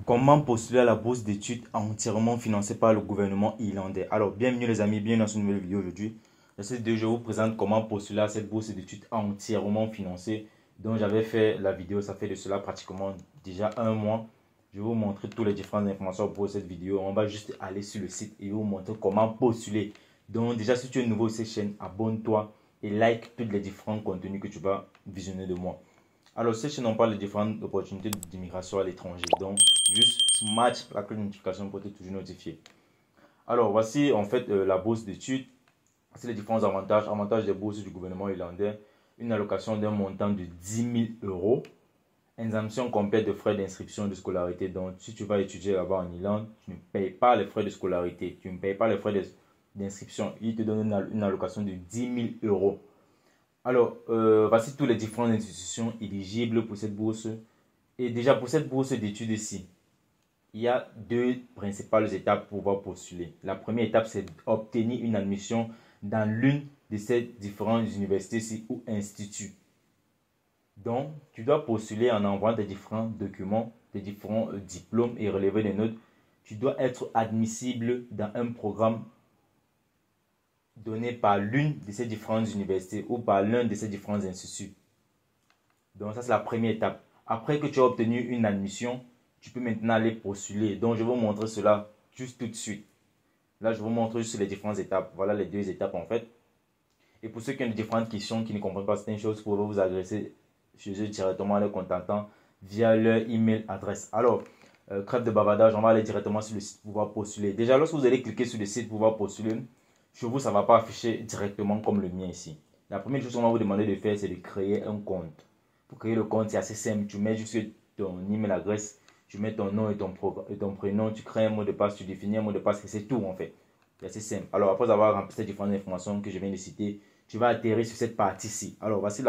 Comment postuler à la bourse d'études entièrement financée par le gouvernement irlandais? Alors, bienvenue les amis, bienvenue dans cette nouvelle vidéo aujourd'hui. Dans cette vidéo, je vous présente comment postuler à cette bourse d'études entièrement financée dont j'avais fait la vidéo, ça fait de cela pratiquement déjà un mois. Je vais vous montrer toutes les différentes informations pour cette vidéo. On va juste aller sur le site et vous montrer comment postuler. Donc déjà, si tu es nouveau sur cette chaîne, abonne-toi et like tous les différents contenus que tu vas visionner de moi. Alors, cette chaîne, on parle de différentes opportunités d'immigration à l'étranger. Donc, juste smash la cloche de notification pour être toujours notifié. Alors, voici en fait la bourse d'études. C'est les différents avantages. Avantages des bourses du gouvernement irlandais. Une allocation d'un montant de 10 000 euros. Exemption complète de frais d'inscription de scolarité. Donc, si tu vas étudier là-bas en Irlande, tu ne payes pas les frais de scolarité. Tu ne payes pas les frais d'inscription. Ils te donnent une allocation de 10 000 euros. Alors, voici toutes les différentes institutions éligibles pour cette bourse. Et déjà, pour cette bourse d'études ici, il y a deux principales étapes pour pouvoir postuler. La première étape, c'est d'obtenir une admission dans l'une de ces différentes universités ici ou instituts. Donc, tu dois postuler en envoyant des différents documents, des différents diplômes et relever des notes. Tu dois être admissible dans un programme donné par l'une de ces différentes universités ou par l'un de ces différents instituts. Donc ça, c'est la première étape. Après que tu as obtenu une admission, tu peux maintenant aller postuler. Donc je vais vous montrer cela juste tout de suite. Là, je vous montre juste les différentes étapes. Voilà les deux étapes en fait. Et pour ceux qui ont des différentes questions, qui ne comprennent pas certaines choses, vous pouvez vous adresser chez eux directement en les contactant via leur email adresse. Alors, crève de bavardage, on va aller directement sur le site pour pouvoir postuler. Déjà, lorsque vous allez cliquer sur le site pour pouvoir postuler, chez vous, ça ne va pas afficher directement comme le mien ici. La première chose qu'on va vous demander de faire, c'est de créer un compte. Pour créer le compte, c'est assez simple. Tu mets juste ton email adresse, tu mets ton nom et ton prénom, tu crées un mot de passe, tu définis un mot de passe et c'est tout en fait. C'est assez simple. Alors, après avoir rempli ces différentes informations que je viens de citer, tu vas atterrir sur cette partie-ci. Alors, voici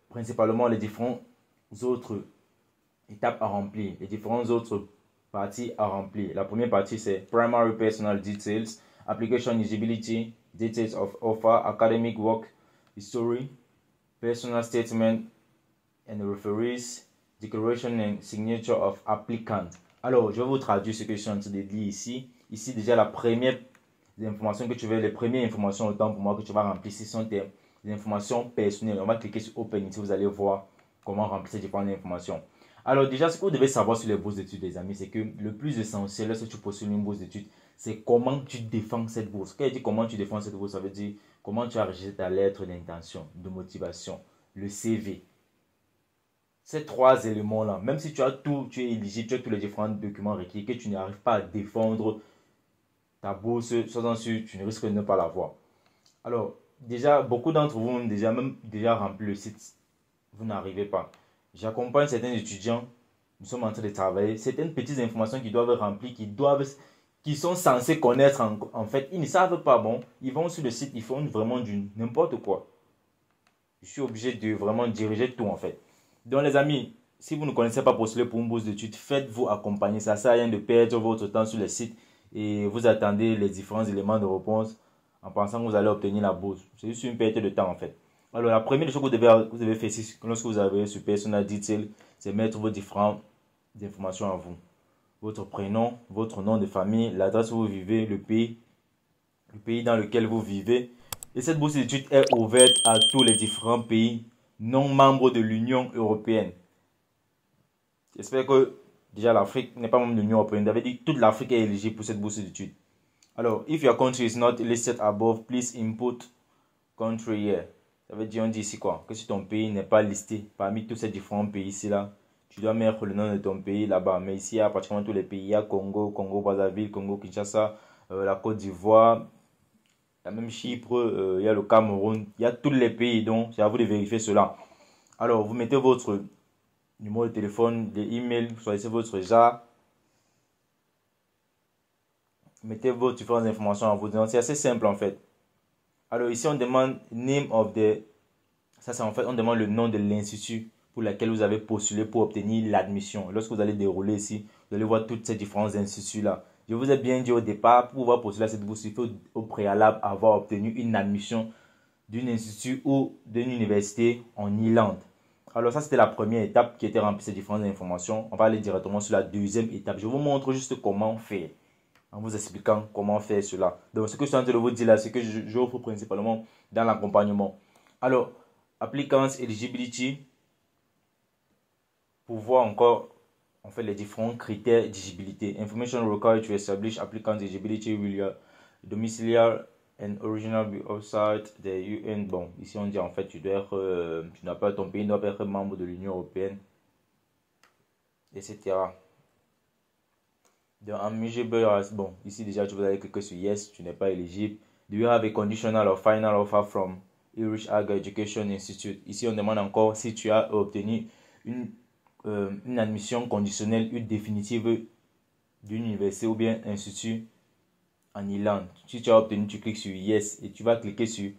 principalement les différentes autres étapes à remplir, les différentes autres parties à remplir. La première partie, c'est Primary Personal Details, Application Eligibility, Details of Offer, Academic Work History, Personal Statement and Referees, Declaration and Signature of Applicant. Alors, je vais vous traduire ce que je suis en train de dire ici. Ici, déjà, la première information que tu veux, les premières informations autant pour moi que tu vas remplir ici sont des informations personnelles. On va cliquer sur Open ici, vous allez voir comment remplir ces différentes informations. Alors déjà, ce que vous devez savoir sur les bourses d'études, les amis, c'est que le plus essentiel lorsque tu postules une bourse d'études, c'est comment tu défends cette bourse. Quand je dis comment tu défends cette bourse, ça veut dire comment tu as rédigé ta lettre d'intention, de motivation, le CV. Ces trois éléments-là, même si tu as tout, tu es éligible, tu as tous les différents documents requis, que tu n'arrives pas à défendre ta bourse, sois-en sûr, tu ne risques de ne pas l'avoir. Alors, déjà, beaucoup d'entre vous ont déjà rempli le site. Vous n'arrivez pas. J'accompagne certains étudiants. Nous sommes en train de travailler. Certaines petites informations qu'ils doivent remplir, qui sont censés connaître en fait. Ils ne savent pas. Bon, ils vont sur le site, ils font vraiment du n'importe quoi. Je suis obligé de vraiment diriger tout en fait. Donc les amis, si vous ne connaissez pas postuler pour une bourse d'études, faites-vous accompagner. Ça ne sert à rien de perdre votre temps sur le site et vous attendez les différents éléments de réponse en pensant que vous allez obtenir la bourse. C'est juste une perte de temps en fait. Alors la première chose que vous devez faire lorsque vous avez sur Personal Detail, c'est mettre vos différentes informations à vous. Votre prénom, votre nom de famille, l'adresse où vous vivez, le pays dans lequel vous vivez. Et cette bourse d'études est ouverte à tous les différents pays non membres de l'Union européenne. J'espère que déjà l'Afrique n'est pas membre de l'Union européenne. Vous avez dit que toute l'Afrique est éligible pour cette bourse d'études. Alors, if your country is not listed above, please input country here. Ça veut dire, on dit ici quoi? Que si ton pays n'est pas listé parmi tous ces différents pays ici-là, tu dois mettre le nom de ton pays là-bas. Mais ici, il y a pratiquement tous les pays. Il y a Congo, Congo-Brazzaville, Congo-Kinshasa, la Côte d'Ivoire, il y a même Chypre, il y a le Cameroun. Il y a tous les pays, donc c'est à vous de vérifier cela. Alors, vous mettez votre numéro de téléphone, de email, vous choisissez votre JAR. Mettez vos différentes informations à vous. C'est assez simple en fait. Alors ici, on demande name of the... Ça, c'est en fait, on demande le nom de l'institut pour lequel vous avez postulé pour obtenir l'admission. Lorsque vous allez dérouler ici, vous allez voir toutes ces différents instituts-là. Je vous ai bien dit au départ, pour pouvoir postuler à cette bourse, il faut au préalable avoir obtenu une admission d'un institut ou d'une université en Irlande. Alors ça, c'était la première étape qui était remplie ces différentes informations. On va aller directement sur la deuxième étape. Je vous montre juste comment faire, en vous expliquant comment faire cela. Donc ce que je suis en train de vous dire là, c'est que j'offre principalement dans l'accompagnement. Alors, applicants eligibility, pour voir encore en fait les différents critères d'éligibilité. Information required to establish applicant eligibility will your domiciliary and original be outside the UN. Bon, ici on dit en fait tu dois être, tu n'as pas ton pays doit être membre de l'Union européenne, etc. Donc eligible, bon, ici déjà tu vas aller cliquer sur yes, tu n'es pas éligible. Do you have a conditional or final offer from Irish Higher Education Institute? Ici on demande encore si tu as obtenu une admission conditionnelle ou définitive d'une université ou bien institut en Irlande. Si tu as obtenu, tu cliques sur Yes et tu vas cliquer sur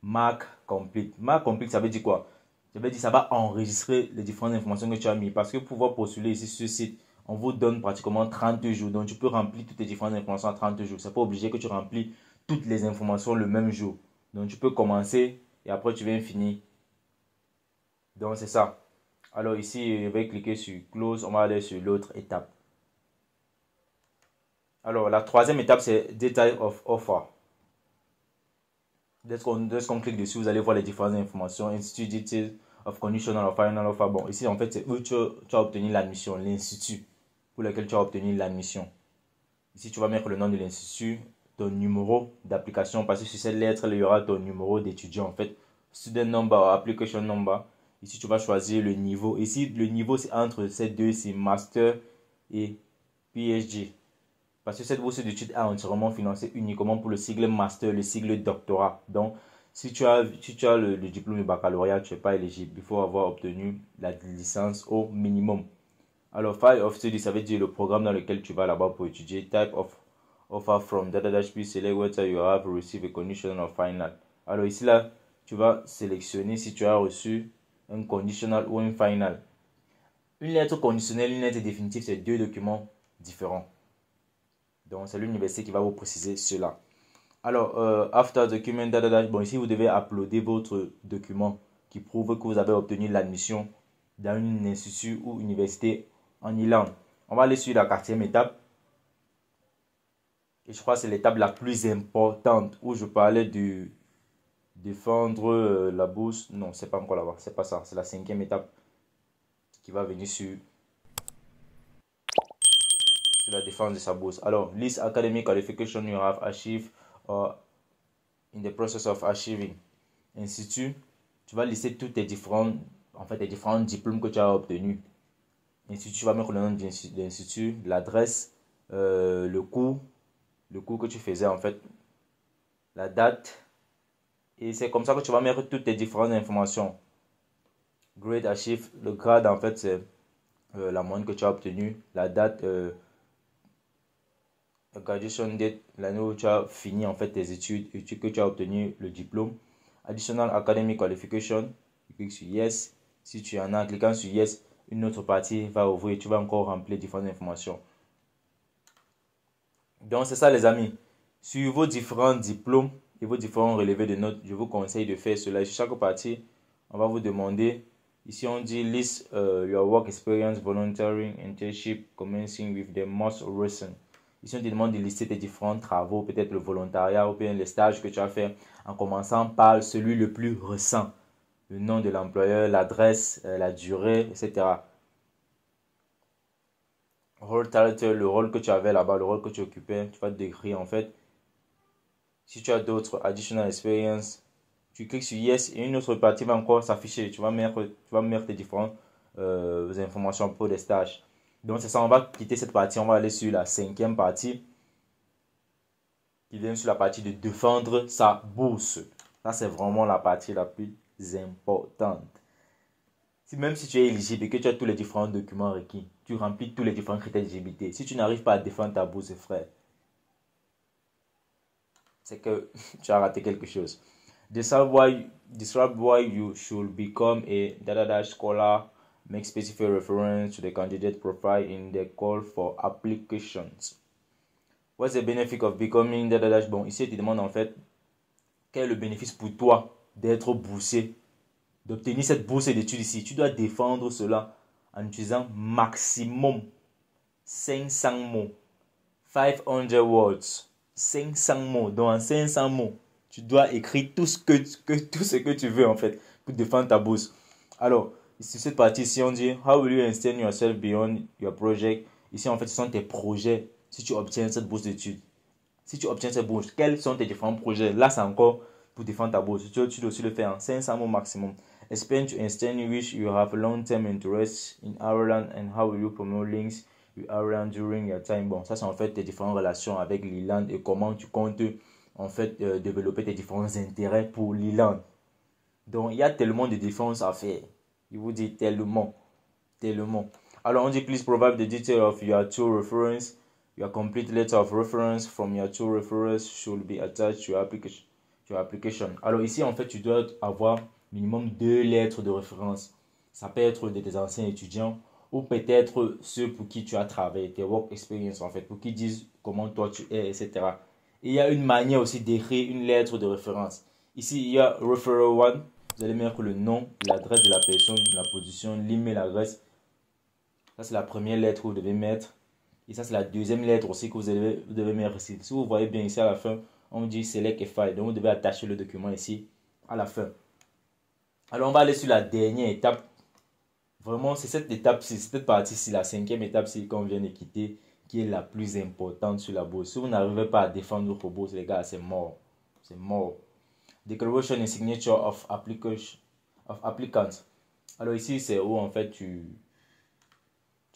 Mark Complete. Mark Complete, ça veut dire quoi? Ça veut dire que ça va enregistrer les différentes informations que tu as mis. Parce que pour pouvoir postuler ici sur ce site, on vous donne pratiquement 30 jours. Donc tu peux remplir toutes les différentes informations en 30 jours. C'est pas obligé que tu remplis toutes les informations le même jour. Donc tu peux commencer et après tu viens finir. Donc c'est ça. Alors ici, je vais cliquer sur Close. On va aller sur l'autre étape. Alors la troisième étape, c'est Detail of Offer. Dès qu'on clique dessus, vous allez voir les différentes informations. Institute Details of Conditional or Final Offer. Bon, ici en fait, c'est où tu as obtenu l'admission, l'institut pour lequel tu as obtenu l'admission. Ici, tu vas mettre le nom de l'institut, ton numéro d'application, parce que sur cette lettre, il y aura ton numéro d'étudiant en fait. Student number, application number. Ici, tu vas choisir le niveau. Ici, le niveau, c'est entre ces deux, c'est Master et PhD. Parce que cette bourse d'études est entièrement financée uniquement pour le sigle Master, le sigle Doctorat. Donc, si tu as le diplôme de baccalauréat, tu n'es pas éligible. Il faut avoir obtenu la licence au minimum. Alors, File of Study, ça veut dire le programme dans lequel tu vas là-bas pour étudier. Type of Offer from, please select whether you have received a conditional or final. Alors ici, là, tu vas sélectionner si tu as reçu un conditional ou un final. Une lettre conditionnelle, une lettre définitive, c'est deux documents différents. Donc, c'est l'université qui va vous préciser cela. Alors, after document, bon, ici, vous devez uploader votre document qui prouve que vous avez obtenu l'admission dans une institut ou université en Irlande. On va aller sur la quatrième étape. Et je crois que c'est l'étape la plus importante où je parlais de défendre la bourse. Non, c'est pas encore là-bas. C'est pas ça. C'est la cinquième étape qui va venir sur la défense de sa bourse. Alors, list academic qualification you have achieved or in the process of achieving. Institut, tu vas lister tous tes différents, en fait, les différents diplômes que tu as obtenus. Institut, tu vas mettre le nom de l'institut, l'adresse, le cours que tu faisais en fait, la date. Et c'est comme ça que tu vas mettre toutes tes différentes informations. Grade achieved, le grade en fait c'est la moyenne que tu as obtenue, la date, graduation date, l'année où tu as fini en fait tes études et que tu as obtenu le diplôme. Additional academic qualification, tu cliques sur yes. Si tu en as, en cliquant sur yes, une autre partie va ouvrir et tu vas encore remplir différentes informations. Donc c'est ça les amis. Sur vos différents diplômes et vos différents relevés de notes, je vous conseille de faire cela. Sur chaque partie, on va vous demander, ici on dit list your work experience, volunteering, internship, commencing with the most recent. Ici on te demande de lister tes différents travaux, peut-être le volontariat ou bien les stages que tu as fait, en commençant par celui le plus récent. Le nom de l'employeur, l'adresse, la durée, etc. Role title, le rôle que tu avais là-bas, le rôle que tu occupais, tu vas te décrire en fait. Si tu as d'autres additional experience, tu cliques sur yes et une autre partie va encore s'afficher. Tu vas mettre tes différentes informations pour des stages. Donc c'est ça, on va quitter cette partie, on va aller sur la cinquième partie qui vient sur la partie de défendre sa bourse. Ça c'est vraiment la partie la plus importante. Même si tu es éligible et que tu as tous les différents documents requis, tu remplis tous les différents critères d'éligibilité. Si tu n'arrives pas à défendre ta bourse, frère, c'est que tu as raté quelque chose. Describe why you should become a scholar. Make specific reference to the candidate profile in the call for applications. What's the benefit of becoming Bon, ici, il te demande en fait quel est le bénéfice pour toi d'être boursier d'obtenir cette bourse d'études ici, tu dois défendre cela en utilisant maximum 500 mots. 500 words. 500 mots. Donc en 500 mots, tu dois écrire tout ce que tu veux en fait pour défendre ta bourse. Alors, ici cette partie-ci, on dit How will you extend yourself beyond your project? Ici, en fait, ce sont tes projets si tu obtiens cette bourse d'études. Si tu obtiens cette bourse, quels sont tes différents projets? Là, c'est encore pour défendre ta bourse. Tu dois aussi le faire en 500 mots maximum. Explain to extent which you have long-term interest in Ireland and how will you promote links with Ireland during your time. Bon, ça, c'est en fait tes différentes relations avec l'Irlande et comment tu comptes en fait développer tes différents intérêts pour l'Irlande. Donc, il y a tellement de différences à faire. Il vous dit tellement. Alors, on dit, please provide the detail of your two reference. Your complete letter of reference from your two referrals should be attached to your application. Alors, ici, en fait, tu dois avoir minimum 2 lettres de référence. Ça peut être de tes anciens étudiants ou peut-être ceux pour qui tu as travaillé, tes work experience, en fait, pour qu'ils disent comment toi tu es, etc. Et il y a une manière aussi d'écrire une lettre de référence. Ici, il y a referral 1. Vous allez mettre le nom, l'adresse de la personne, la position, l'email adresse. Ça, c'est la première lettre que vous devez mettre. Et ça, c'est la deuxième lettre aussi que vous devez mettre ici. Si vous voyez bien ici à la fin, on dit Select a file. Donc, vous devez attacher le document ici à la fin. Alors, on va aller sur la dernière étape. Vraiment, c'est cette étape-ci, cette partie-ci, la 5e étape-ci qu'on vient de quitter, qui est la plus importante sur la bourse. Si vous n'arrivez pas à défendre votre bourse, les gars, c'est mort. C'est mort. Declaration and signature of applicant. Alors ici, c'est où en fait tu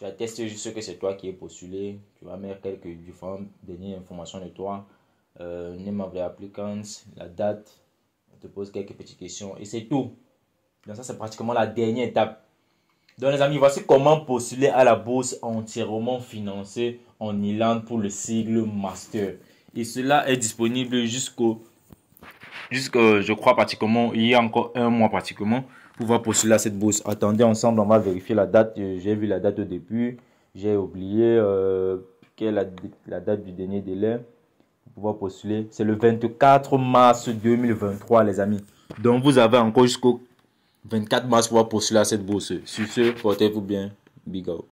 attestes juste que c'est toi qui es postulé. Tu vas mettre quelques différentes dernières informations de toi. Name of the applicants, la date. On te pose quelques petites questions et c'est tout. Donc ça, c'est pratiquement la dernière étape. Donc les amis, voici comment postuler à la bourse entièrement financée en Irlande pour le cycle master. Et cela est disponible je crois pratiquement, il y a encore un mois pratiquement pour pouvoir postuler à cette bourse. Attendez ensemble, on va vérifier la date. J'ai vu la date au début, j'ai oublié quelle est la date du dernier délai pour pouvoir postuler. C'est le 24 mars 2023 les amis. Donc vous avez encore jusqu'au 24 mars pour pouvoir postuler à cette bourse. Sur ce, portez-vous bien. Big up.